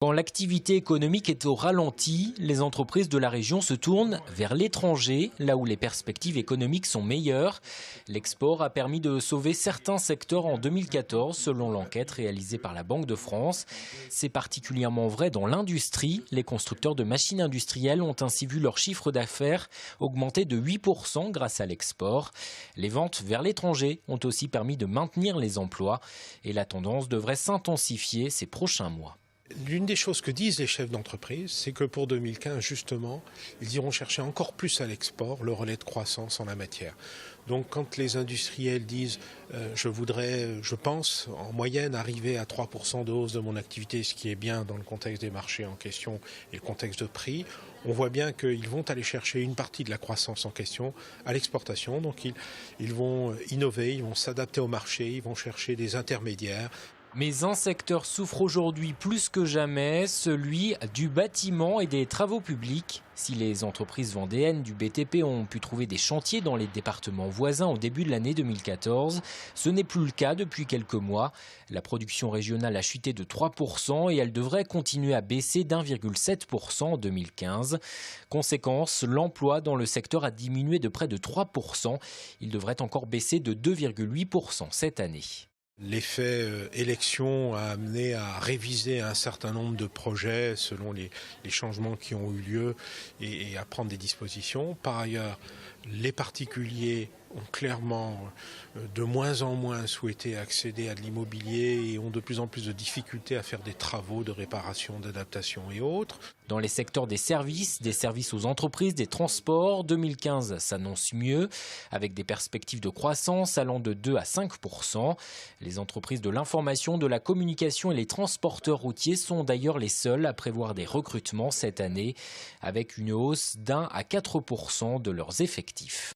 Quand l'activité économique est au ralenti, les entreprises de la région se tournent vers l'étranger, là où les perspectives économiques sont meilleures. L'export a permis de sauver certains secteurs en 2014, selon l'enquête réalisée par la Banque de France. C'est particulièrement vrai dans l'industrie. Les constructeurs de machines industrielles ont ainsi vu leur chiffre d'affaires augmenter de 8% grâce à l'export. Les ventes vers l'étranger ont aussi permis de maintenir les emplois et la tendance devrait s'intensifier ces prochains mois. L'une des choses que disent les chefs d'entreprise, c'est que pour 2015, justement, ils iront chercher encore plus à l'export le relais de croissance en la matière. Donc quand les industriels disent je pense, en moyenne, arriver à 3% de hausse de mon activité, ce qui est bien dans le contexte des marchés en question et le contexte de prix, on voit bien qu'ils vont aller chercher une partie de la croissance en question à l'exportation. Donc ils vont innover, ils vont s'adapter au marché, ils vont chercher des intermédiaires. Mais un secteur souffre aujourd'hui plus que jamais, celui du bâtiment et des travaux publics. Si les entreprises vendéennes du BTP ont pu trouver des chantiers dans les départements voisins au début de l'année 2014, ce n'est plus le cas depuis quelques mois. La production régionale a chuté de 3% et elle devrait continuer à baisser d'1,7% en 2015. Conséquence, l'emploi dans le secteur a diminué de près de 3%. Il devrait encore baisser de 2,8% cette année. L'effet élection a amené à réviser un certain nombre de projets selon les changements qui ont eu lieu et à prendre des dispositions. Par ailleurs, les particuliers ont clairement de moins en moins souhaité accéder à de l'immobilier et ont de plus en plus de difficultés à faire des travaux de réparation, d'adaptation et autres. Dans les secteurs des services aux entreprises, des transports, 2015 s'annonce mieux, avec des perspectives de croissance allant de 2 à 5%. Les entreprises de l'information, de la communication et les transporteurs routiers sont d'ailleurs les seuls à prévoir des recrutements cette année, avec une hausse d'1 à 4% de leurs effectifs.